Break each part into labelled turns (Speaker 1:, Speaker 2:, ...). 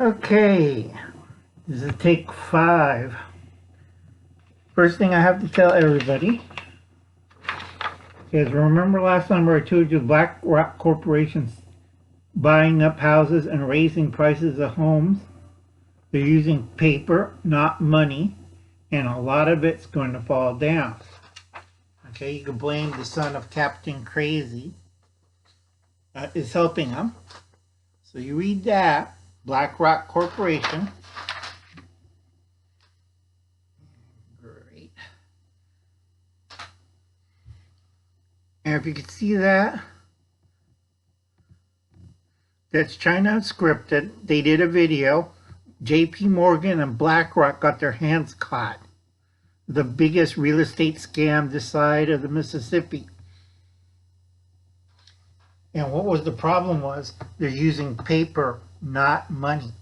Speaker 1: Okay, this is take 5. First thing I have to tell everybody is remember last time where I told you BlackRock corporations buying up houses and raising prices of homes? They're using paper, not money, and a lot of it's going to fall down. Okay, you can blame the son of Captain Crazy is helping them. So you read that, BlackRock Corporation. Great. And if you can see that, that's China Unscripted. They did a video. JP Morgan and BlackRock got their hands caught. The biggest real estate scam this side of the Mississippi. And what was the problem was they're using paper, not money.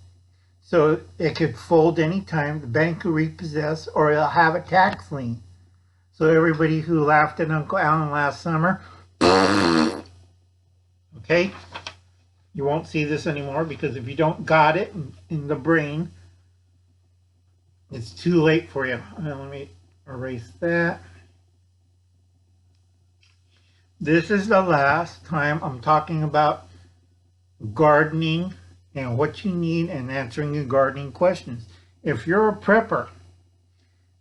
Speaker 1: So it could fold anytime, the bank will repossess, or it'll have a tax lien. So everybody who laughed at Uncle Alan last summer, okay, you won't see this anymore because if you don't got it in the brain, it's too late for you. Let me erase that. This is the last time I'm talking about gardening and what you need and answering your gardening questions. If you're a prepper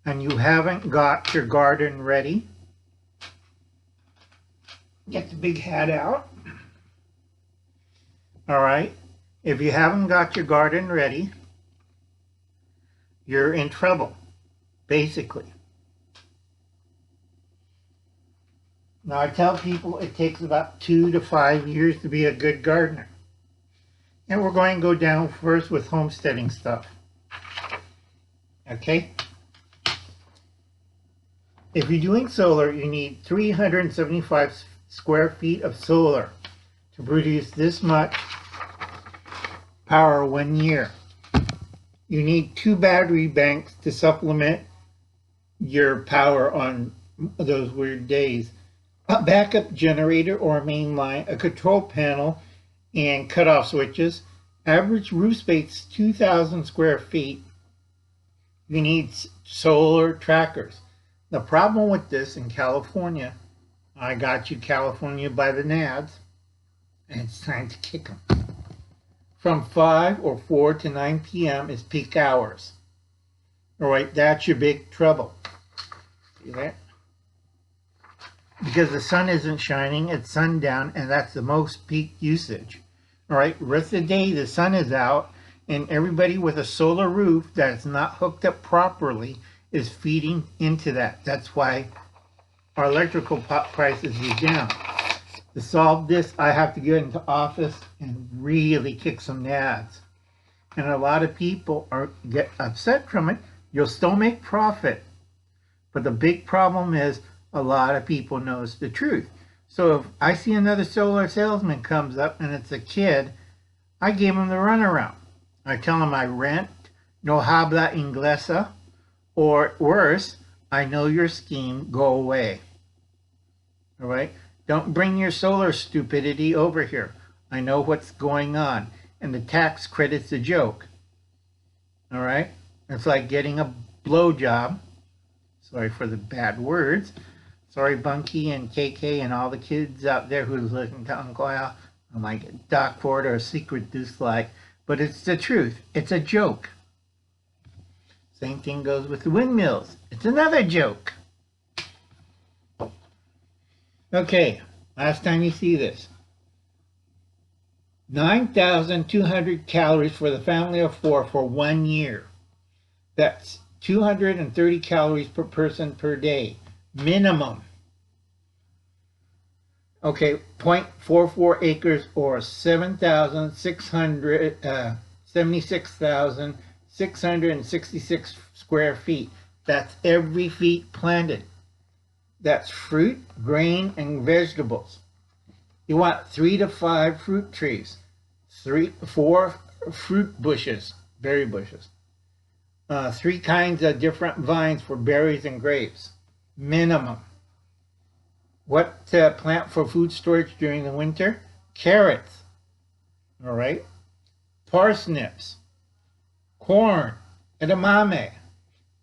Speaker 1: and you haven't got your garden ready, get the big hat out. All right. If you haven't got your garden ready, you're in trouble, basically. Now I tell people it takes about 2 to 5 years to be a good gardener. And we're going to go down first with homesteading stuff. Okay? If you're doing solar, you need 375 square feet of solar to produce this much power 1 year. You need 2 battery banks to supplement your power on those weird days. A backup generator or a main line, a control panel, and cutoff switches. Average roof space 2,000 square feet. You need solar trackers. The problem with this in California, I got you California by the nads, and it's time to kick them. From 5 or 4 to 9 p.m. is peak hours. All right, that's your big trouble. See that? Because the sun isn't shining, it's sundown, and that's the most peak usage. All right, rest of the day the sun is out, and everybody with a solar roof that's not hooked up properly is feeding into that. That's why our electrical prices is down. To solve this, I have to get into office and really kick some nads. And a lot of people get upset from it. You'll still make profit. But the big problem is a lot of people knows the truth. So if I see another solar salesman comes up and it's a kid, I give him the runaround. I tell him I rent, no habla inglesa, or worse, I know your scheme, go away. All right? Don't bring your solar stupidity over here. I know what's going on. And the tax credit's a joke. All right? It's like getting a blowjob. Sorry for the bad words. Sorry, Bunkie and KK and all the kids out there who's listening to Uncle Al. I'm like Doc Ford or a secret dislike. But it's the truth. It's a joke. Same thing goes with the windmills. It's another joke. Okay, last time you see this. 9,200 calories for the family of 4 for 1 year. That's 230 calories per person per day. Minimum. Okay, 0.44 acres or 76,666 square feet. That's every feet planted. That's fruit, grain, and vegetables. You want 3 to 5 fruit trees, 4 fruit bushes, berry bushes, 3 kinds of different vines for berries and grapes, minimum. What to plant for food storage during the winter? Carrots, all right, parsnips, corn, edamame,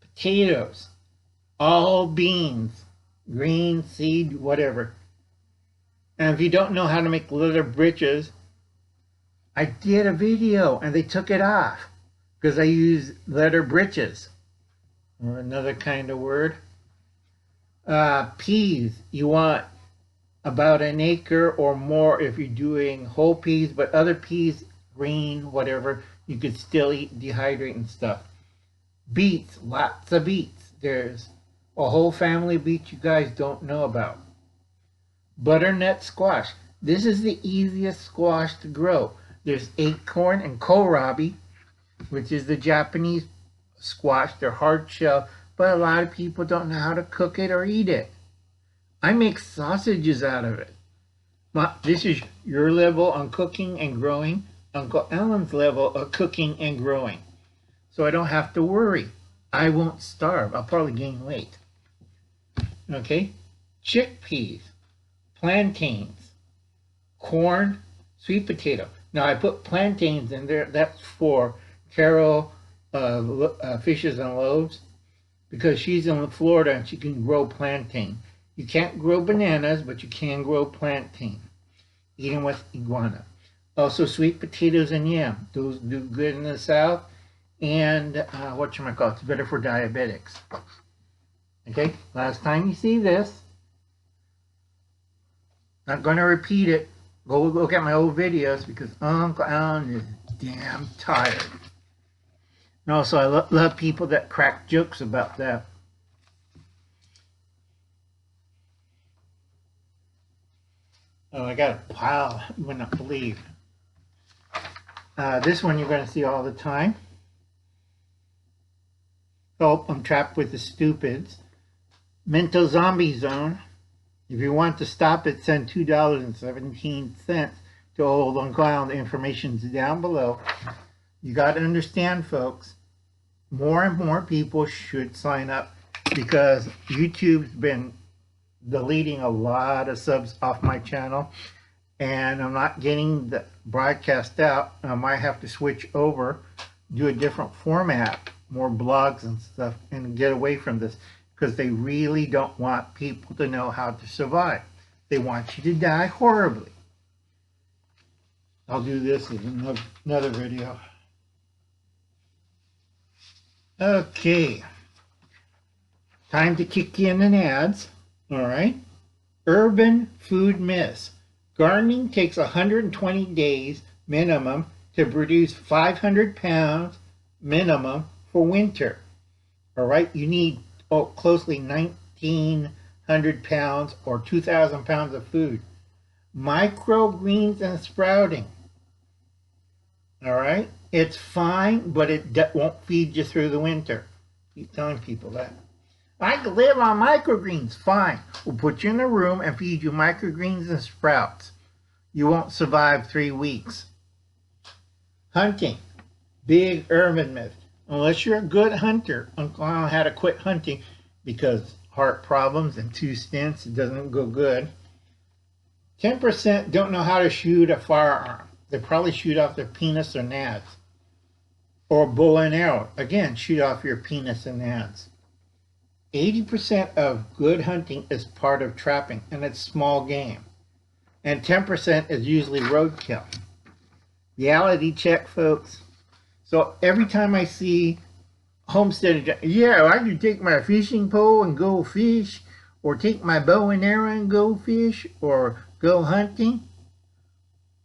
Speaker 1: potatoes, all beans, green, seed, whatever. And if you don't know how to make leather breeches, I did a video and they took it off because I use leather breeches, or another kind of word. Peas, you want about an acre or more if you're doing whole peas, but other peas, green, whatever, you could still eat, dehydrate and stuff. Beets, lots of beets. There's a whole family of beets you guys don't know about. Butternut squash. This is the easiest squash to grow. There's acorn and kohlrabi, which is the Japanese squash. They're hard shell, but a lot of people don't know how to cook it or eat it. I make sausages out of it. This is your level on cooking and growing. Uncle Alan's level of cooking and growing. So I don't have to worry. I won't starve. I'll probably gain weight. Okay? Chickpeas, plantains, corn, sweet potato. Now I put plantains in there. That's for Carol Fishes and Loaves, because she's in Florida and she can grow plantain. You can't grow bananas, but you can grow plantain. Eat them with iguana. Also sweet potatoes and yam. Those do good in the South. And whatchamacallit, it's better for diabetics. Okay, last time you see this, not going to repeat it. Go look at my old videos because Uncle Alan is damn tired. And also, I love people that crack jokes about that. Oh, I got a pile you would not believe. This one you're going to see all the time. Oh, I'm trapped with the stupids. Mental Zombie Zone. If you want to stop it, send $2.17 to old Uncle Alan. The information's down below. You got to understand, folks, more and more people should sign up because YouTube's been deleting a lot of subs off my channel and I'm not getting the broadcast out. I might have to switch over, do a different format, more blogs and stuff, and get away from this because they really don't want people to know how to survive. They want you to die horribly. I'll do this in another video. Okay, time to kick in an ads. All right, urban food myths. Gardening takes 120 days minimum to produce 500 pounds minimum for winter. All right, you need closely 1,900 pounds or 2,000 pounds of food. Microgreens and sprouting. All right, it's fine, but it won't feed you through the winter. Keep telling people that. I can live on microgreens. Fine. We'll put you in a room and feed you microgreens and sprouts. You won't survive 3 weeks. Hunting. Big urban myth. Unless you're a good hunter. Uncle Alan had to quit hunting because heart problems and 2 stents. It doesn't go good. 10% don't know how to shoot a firearm. They probably shoot off their penis or nads. Or bow and arrow. Again, shoot off your penis and nads. 80% of good hunting is part of trapping, and it's small game. And 10% is usually roadkill. Reality check, folks. So every time I see homestead, yeah, I can take my fishing pole and go fish, or take my bow and arrow and go fish, or go hunting.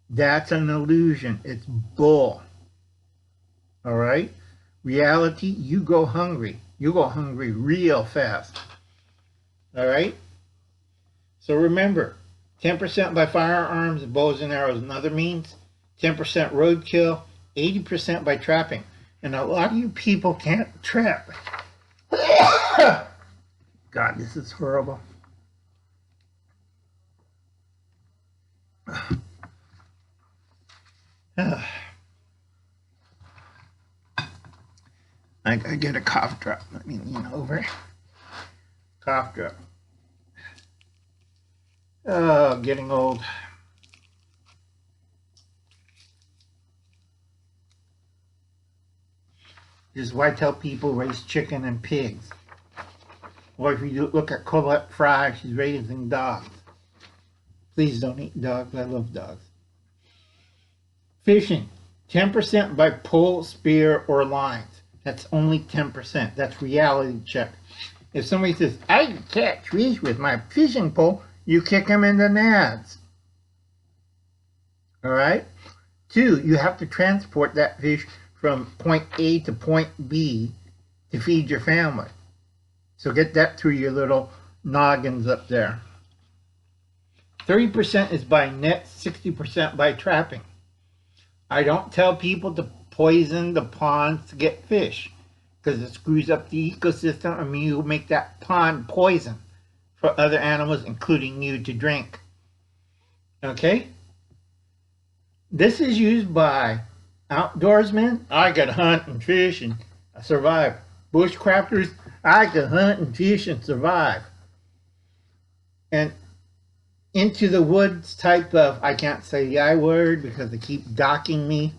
Speaker 1: That's an illusion. It's bull. All right? Reality, you go hungry. You go hungry real fast. All right? So remember, 10% by firearms, bows and arrows and other means, 10% roadkill, 80% by trapping. And a lot of you people can't trap. God, this is horrible. I get a cough drop. Let me lean over. Cough drop. Oh, getting old. This is why I tell people raise chicken and pigs. Or if you look at Colette Fry, she's raising dogs. Please don't eat dogs. I love dogs. Fishing. 10% by pole, spear, or lines. That's only 10%. That's reality check. If somebody says, I can catch fish with my fishing pole, you kick them in the nads. Alright? 2, you have to transport that fish from point A to point B to feed your family. So get that through your little noggins up there. 30% is by net, 60% by trapping. I don't tell people to poison the ponds to get fish, because it screws up the ecosystem and you make that pond poison for other animals, including you, to drink. Okay? This is used by outdoorsmen. I could hunt and fish and survive. Bushcrafters, I could hunt and fish and survive. And into the woods type of, I can't say the I word because they keep docking me.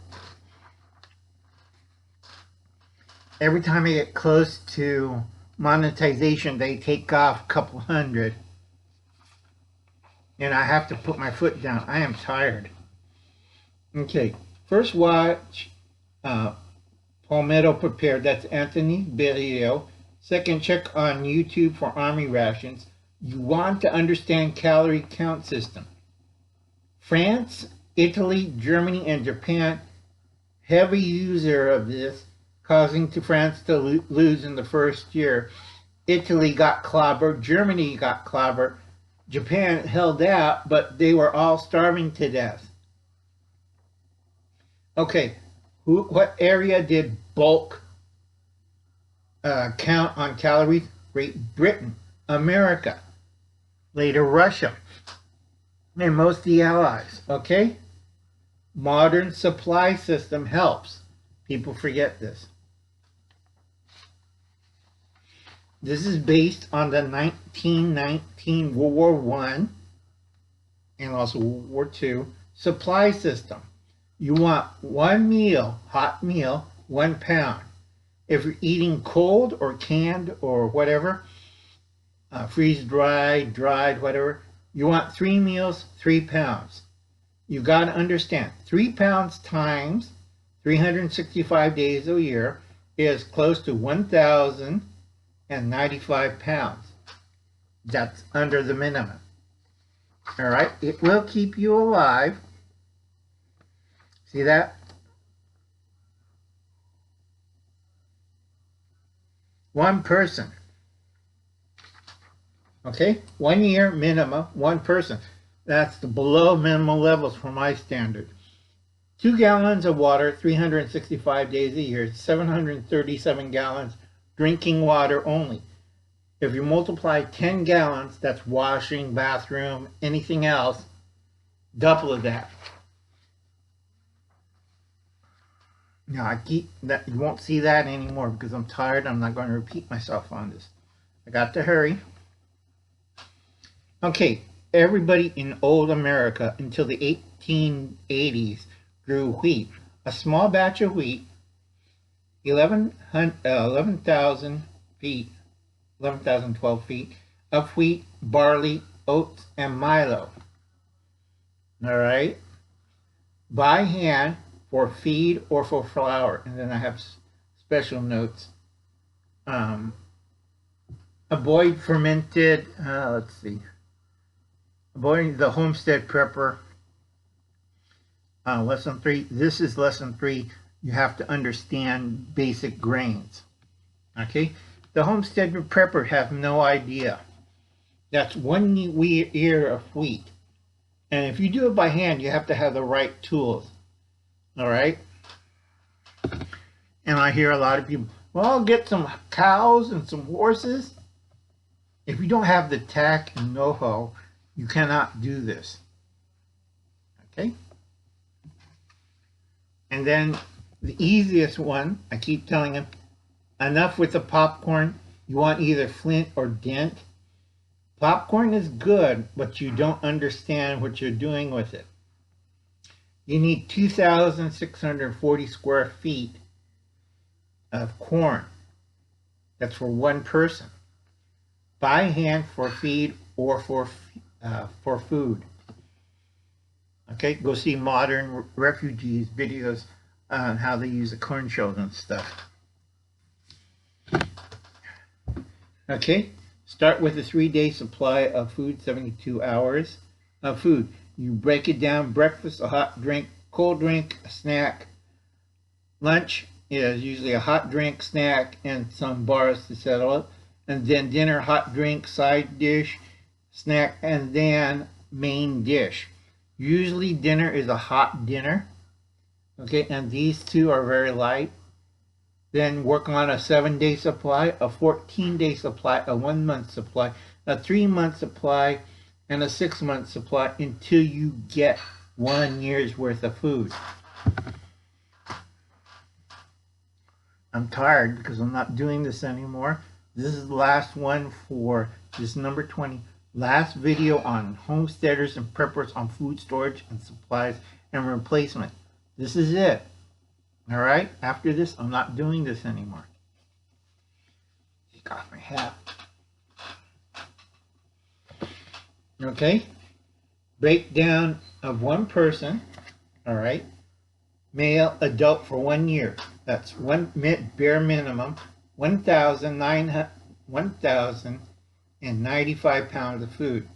Speaker 1: Every time I get close to monetization, they take off a couple hundred. And I have to put my foot down. I am tired. Okay, first watch Palmetto Prepared. That's Anthony Berrio. Second, check on YouTube for army rations. You want to understand calorie count system. France, Italy, Germany, and Japan, heavy user of this, causing to France to lose in the first year. Italy got clobbered, Germany got clobbered, Japan held out, but they were all starving to death. Okay, what area did bulk count on calories? Great Britain, America, later Russia, and most of the Allies. Okay? Modern supply system helps. People forget this. This is based on the 1919 World War I and also World War II supply system. You want one meal, hot meal, 1 pound. If you're eating cold or canned or whatever, freeze-dried, dried, whatever, you want 3 meals, 3 pounds. You got to understand, 3 pounds times 365 days a year is close to 1,095 pounds. That's under the minimum. All right, it will keep you alive. See that? One person. Okay, 1 year minimum, 1 person. That's the below minimum levels for my standard. 2 gallons of water, 365 days a year, 737 gallons drinking water only. If you multiply 10 gallons, that's washing, bathroom, anything else, double of that. Now I keep that, you won't see that anymore because I'm tired. I'm not going to repeat myself on this. I got to hurry. Okay, everybody in old America until the 1880s grew wheat. A small batch of wheat, 11,000 feet, 11,012 feet of wheat, barley, oats, and Milo. All right, by hand for feed or for flour. And then I have special notes. Avoid fermented, let's see. Avoiding the homestead prepper. Lesson 3. This is lesson 3. You have to understand basic grains. Okay? The homestead prepper have no idea. That's 1 ear of wheat. And if you do it by hand, you have to have the right tools. All right? And I hear a lot of people, well, I'll get some cows and some horses. If you don't have the tact and know-how, you cannot do this. Okay? And then the easiest one, I keep telling them, enough with the popcorn. You want either flint or dent. Popcorn is good, but you don't understand what you're doing with it. You need 2,640 square feet of corn. That's for one person. By hand for feed or for food. Okay, go see Modern Refugees videos on how they use the corn shells and stuff. Okay, start with a 3-day supply of food, 72 hours of food. You break it down: breakfast, a hot drink, cold drink, a snack. Lunch is usually a hot drink, snack, and some bars to settle it. And then dinner, hot drink, side dish, snack, and then main dish. Usually dinner is a hot dinner. Okay, and these two are very light. Then work on a 7-day supply, a 14-day supply, a 1-month supply, a 3-month supply, and a 6-month supply until you get 1 year's worth of food. I'm tired because I'm not doing this anymore. This is the last one for this number 20. Last video on homesteaders and preppers on food storage and supplies and replacement. This is it. All right? After this, I'm not doing this anymore. Take off my hat. Okay? Breakdown of one person. All right? Male, adult for 1 year. That's bare minimum. 1,095 pounds of food.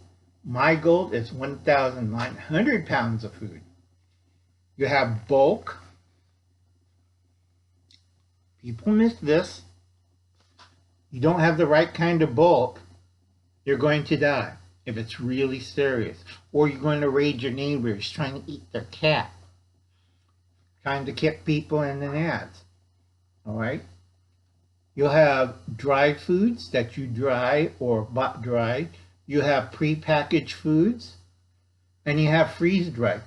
Speaker 1: My goal is 1,900 pounds of food. You have bulk. People miss this. You don't have the right kind of bulk, you're going to die if it's really serious. Or you're going to raid your neighbors trying to eat their cat. Trying to kick people in the nads. Alright? You'll have dry foods that you dry or bought dry. You have pre-packaged foods. And you have freeze-dried.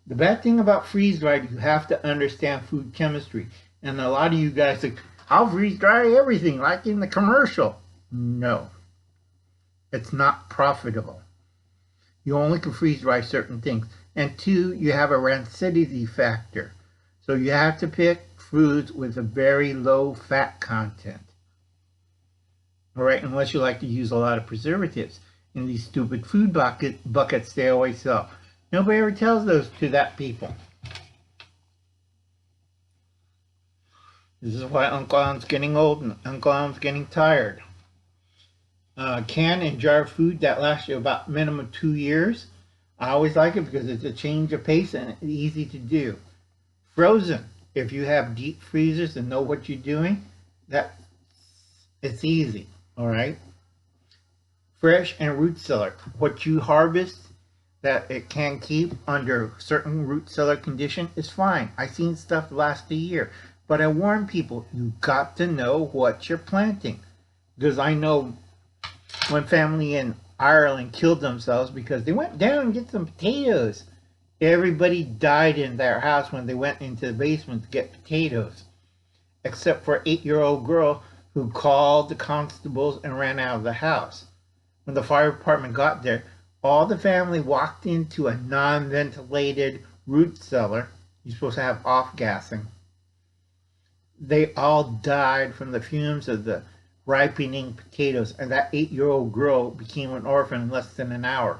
Speaker 1: The bad thing about freeze-dried, you have to understand food chemistry. And a lot of you guys think, I'll freeze-dry everything like in the commercial. No. It's not profitable. You only can freeze-dry certain things. And 2, you have a rancidity factor. So you have to pick foods with a very low fat content. Alright, unless you like to use a lot of preservatives. In these stupid food buckets they always sell. Nobody ever tells those to that people. This is why Uncle Al's getting old and Uncle Al's getting tired. Can and jar food that lasts you about minimum 2 years. I always like it because it's a change of pace and it's easy to do. Frozen. If you have deep freezers and know what you're doing, it's easy. Alright? Fresh and root cellar. What you harvest that it can keep under certain root cellar condition is fine. I've seen stuff last a year. But I warn people, you got to know what you're planting. Because I know one family in Ireland killed themselves because they went down and get some potatoes. Everybody died in their house when they went into the basement to get potatoes. Except for an 8-year-old girl who called the constables and ran out of the house. When the fire department got there, all the family walked into a non-ventilated root cellar. You're supposed to have off-gassing. They all died from the fumes of the ripening potatoes, and that 8-year-old girl became an orphan in less than an hour.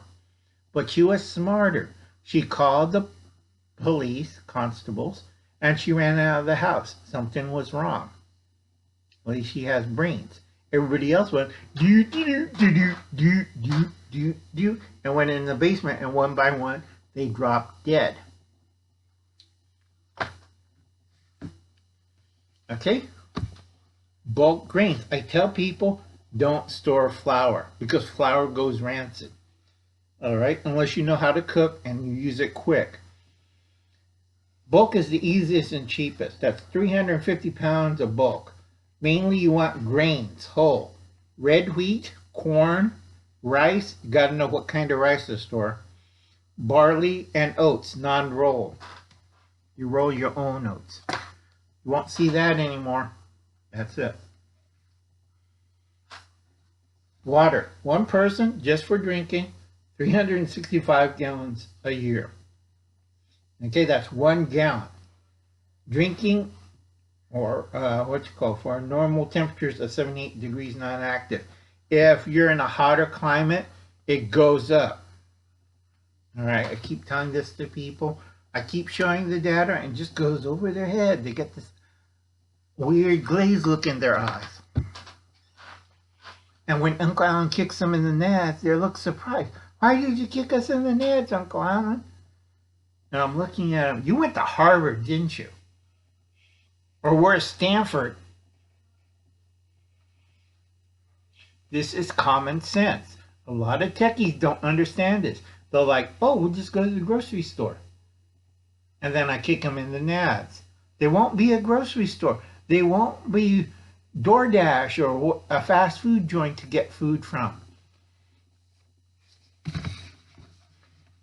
Speaker 1: But she was smarter. She called the police, constables, and she ran out of the house. Something was wrong. At least she has brains. Everybody else went do do do do do do do do and went in the basement, and one by one they dropped dead. Okay? Bulk grains. I tell people don't store flour because flour goes rancid. Alright? Unless you know how to cook and you use it quick. Bulk is the easiest and cheapest. That's 350 pounds of bulk. Mainly you want grains, whole. Red wheat, corn, rice. You got to know what kind of rice to store. Barley and oats, non-rolled. You roll your own oats. You won't see that anymore. That's it. Water. One person, just for drinking, 365 gallons a year. Okay, that's 1 gallon. Drinking or what you call for normal temperatures of 78 degrees non-active. If you're in a hotter climate, it goes up. All right, I keep telling this to people. I keep showing the data and it just goes over their head. They get this weird glazed look in their eyes. And when Uncle Alan kicks them in the nads, they look surprised. Why did you kick us in the nads, Uncle Alan? And I'm looking at him. You went to Harvard, didn't you? Or where's Stanford? This is common sense. A lot of techies don't understand this. They're like, oh, we'll just go to the grocery store. And then I kick them in the nads. There won't be a grocery store. They won't be DoorDash or a fast food joint to get food from.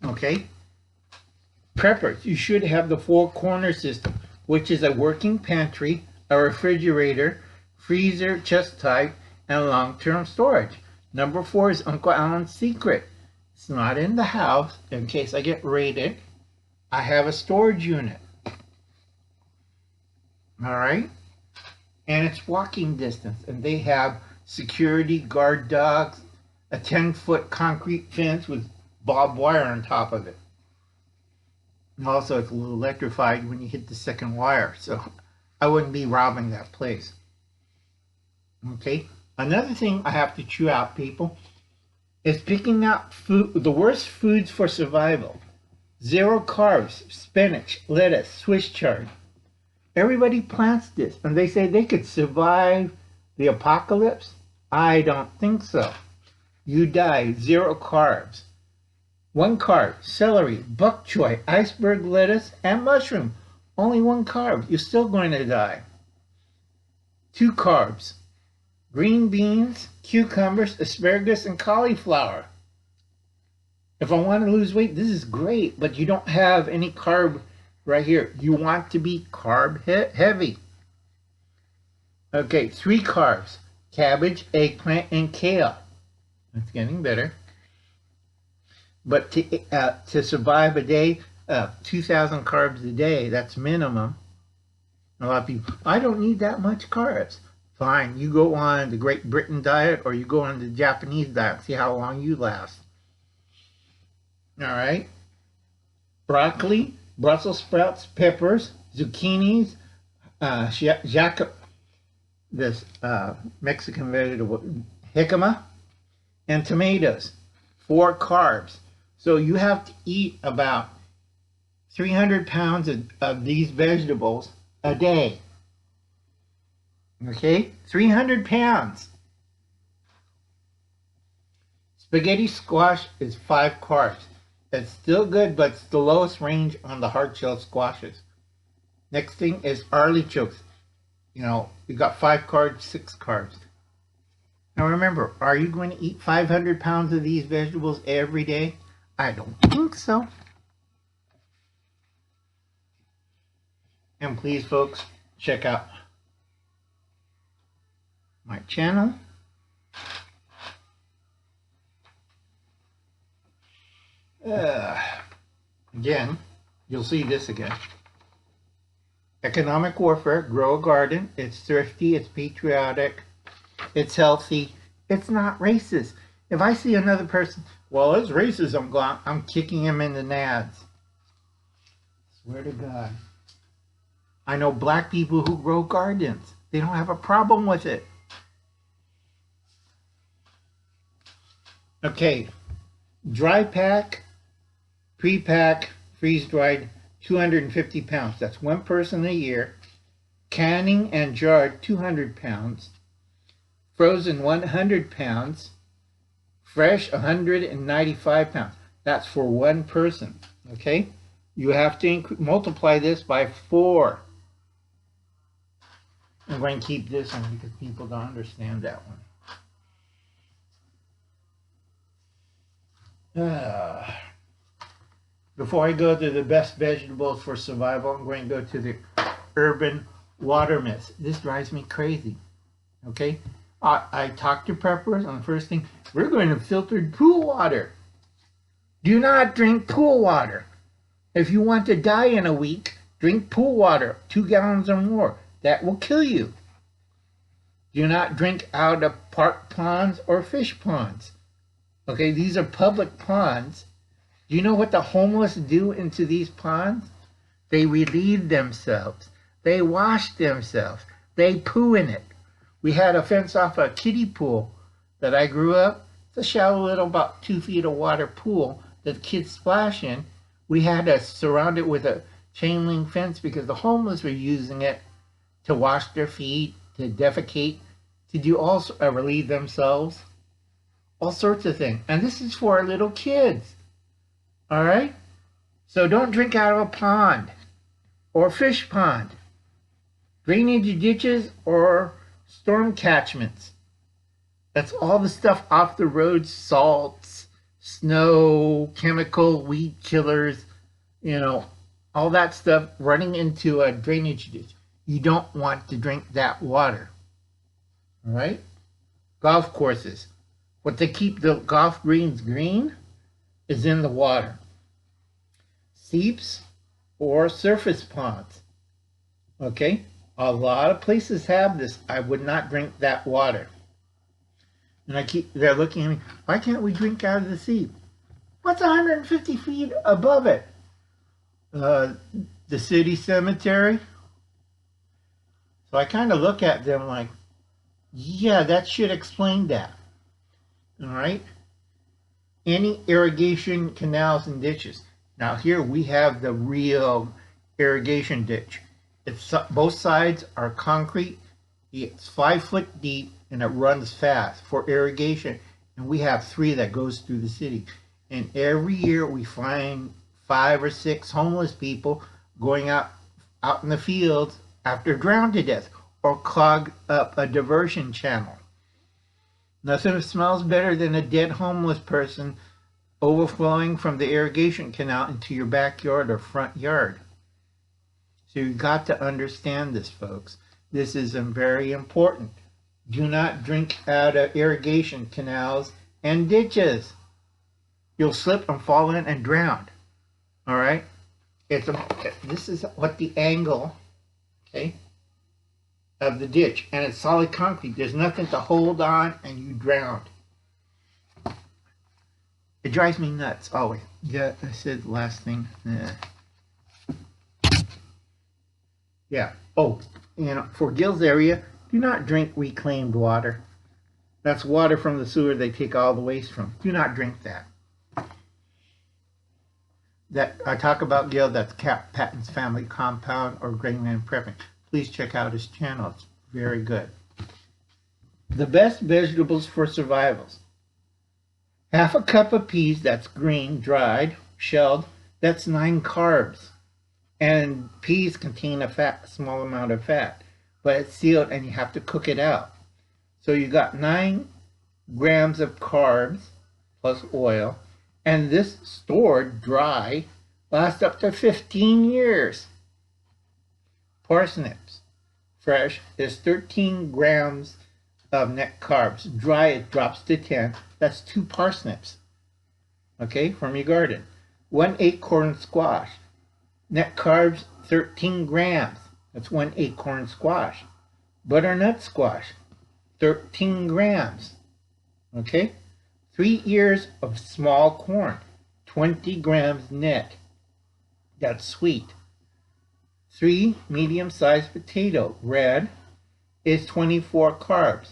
Speaker 1: Okay? Preppers, you should have the 4-corner system, which is a working pantry, a refrigerator, freezer, chest type, and long-term storage. Number 4 is Uncle Alan's secret. It's not in the house. In case I get raided, I have a storage unit. All right? And it's walking distance. And they have security guard dogs, a 10-foot concrete fence with barbed wire on top of it. And also, it's a little electrified when you hit the second wire. So I wouldn't be robbing that place. Okay? Another thing I have to chew out, people, is picking out food, the worst foods for survival. 0 carbs, spinach, lettuce, Swiss chard. Everybody plants this, and they say they could survive the apocalypse. I don't think so. You die. 0 carbs. 1 carb, celery, bok choy, iceberg lettuce, and mushroom. Only 1 carb. You're still going to die. 2 carbs, green beans, cucumbers, asparagus, and cauliflower. If I want to lose weight, this is great, but you don't have any carb right here. You want to be carb heavy. Okay, 3 carbs, cabbage, eggplant, and kale. That's getting better. But to survive a day, 2,000 carbs a day, that's minimum. A lot of people, I don't need that much carbs. Fine, you go on the Great Britain diet or you go on the Japanese diet. See how long you last. All right. Broccoli, Brussels sprouts, peppers, zucchinis, this Mexican vegetable, jicama, and tomatoes. 4 carbs. So you have to eat about 300 pounds of these vegetables a day. Okay? 300 pounds. Spaghetti squash is 5 carbs. It's still good, but it's the lowest range on the hard shell squashes. Next thing is artichokes. You know, you got 5 carbs, 6 carbs. Now remember, are you going to eat 500 pounds of these vegetables every day? I don't think so. And please, folks, check out my channel. Again, you'll see this again. Economic warfare, grow a garden. It's thrifty, it's patriotic, it's healthy, it's not racist. If I see another person, well, it's racism, I'm kicking him in the nads. Swear to God. I know black people who grow gardens. They don't have a problem with it. Okay, dry pack, pre-pack, freeze-dried, 250 pounds. That's 1 person a year. Canning and jarred, 200 pounds. Frozen, 100 pounds. Fresh, 195 pounds. That's for 1 person, okay? You have to multiply this by 4. I'm going to keep this one because people don't understand that one. Before I go to the best vegetables for survival, I'm going to go to the urban water mist. This drives me crazy, okay? I talked to preppers on the first thing. We're going to filtered pool water. Do not drink pool water. If you want to die in a week, drink pool water, 2 gallons or more. that will kill you. Do not drink out of park ponds or fish ponds. Okay, these are public ponds. Do you know what the homeless do into these ponds? They relieve themselves. They wash themselves. They poo in it. We had a fence off a kiddie pool that I grew up. It's a shallow little, about 2 feet of water pool that kids splash in. We had to surround it with a chain link fence because the homeless were using it to wash their feet, to defecate, to do relieve themselves, all sorts of things. And this is for our little kids. All right? So don't drink out of a pond or fish pond, drainage ditches, or storm catchments. That's all the stuff off the road, salts, snow, chemical, weed killers, all that stuff running into a drainage ditch. You don't want to drink that water. All right? Golf courses. What they keep the golf greens green is in the water. Seeps or surface ponds. Okay? A lot of places have this. I would not drink that water. And they're looking at me, why can't we drink out of the seep? What's 150 feet above it? The city cemetery? So I kind of look at them like, yeah, that should explain that. All right? Any irrigation canals and ditches. Now here we have the real irrigation ditch. Both sides are concrete. It's 5 foot deep and it runs fast for irrigation. And we have 3 that goes through the city. And every year we find 5 or 6 homeless people going out in the fields after drowned to death or clog up a diversion channel. Nothing smells better than a dead homeless person overflowing from the irrigation canal into your backyard or front yard. So you've got to understand this, folks. This is very important. Do not drink out of irrigation canals and ditches. You'll slip and fall in and drown. All right? This is what the angle, okay, of the ditch. And it's solid concrete. There's nothing to hold on and you drown. It drives me nuts always. Yeah, I said the last thing. Yeah. Oh, for Gil's area, do not drink reclaimed water. That's water from the sewer they take all the waste from. Do not drink that. That I talk about Gil, that's Cap Patton's Family Compound or Grainland Prepping. Please check out his channel. It's very good. The best vegetables for survivals. Half a cup of peas, that's green, dried, shelled, that's 9 carbs. And peas contain a small amount of fat, but it's sealed and you have to cook it out. So you got 9 grams of carbs plus oil, and this stored dry lasts up to 15 years. Parsnips, fresh, is 13 grams of net carbs. Dry, it drops to 10. That's 2 parsnips, okay, from your garden. 1 acorn squash. Net carbs, 13 grams. That's 1 acorn squash. Butternut squash, 13 grams. Okay? 3 ears of small corn, 20 grams net. That's sweet. 3 medium-sized potato, red, is 24 carbs.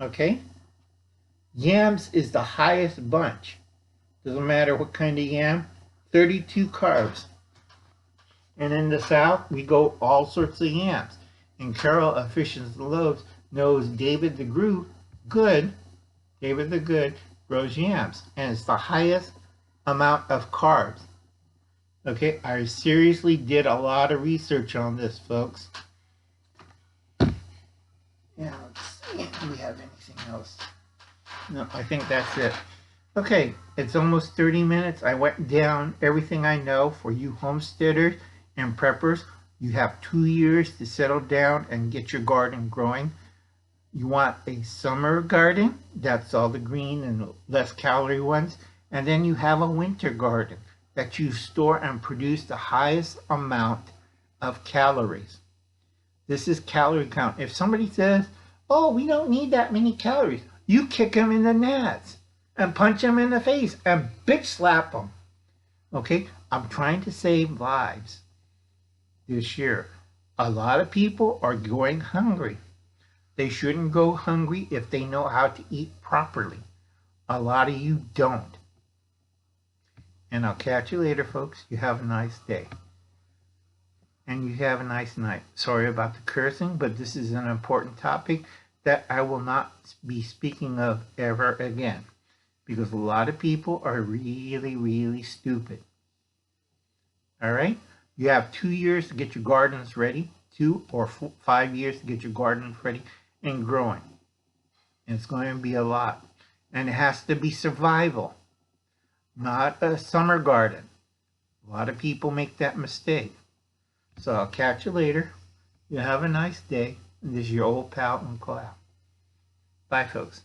Speaker 1: Okay? Yams is the highest bunch. Doesn't matter what kind of yam. 32 carbs. And in the South, we go all sorts of yams. And Carol of Fishes and Loaves knows David the Good grows yams. And it's the highest amount of carbs. Okay, I seriously did a lot of research on this, folks. Yeah, let's see. Do we have anything else? No, I think that's it. Okay, it's almost 30 minutes. I went down everything I know for you homesteaders and preppers. You have 2 years to settle down and get your garden growing. You want a summer garden, that's all the green and less calorie ones. And then you have a winter garden that you store and produce the highest amount of calories. This is calorie count. If somebody says, oh, we don't need that many calories, you kick them in the nuts and punch them in the face and bitch slap them. Okay? I'm trying to save lives this year. A lot of people are going hungry. They shouldn't go hungry if they know how to eat properly. A lot of you don't. And I'll catch you later, folks. You have a nice day. And you have a nice night. Sorry about the cursing, but this is an important topic that I will not be speaking of ever again. Because a lot of people are really, really stupid. All right? You have 2 years to get your gardens ready. 2 or 5 years to get your gardens ready and growing. And it's going to be a lot. And it has to be survival, not a summer garden. A lot of people make that mistake. So I'll catch you later. You have a nice day. And this is your old pal, Uncle Al. Bye, folks.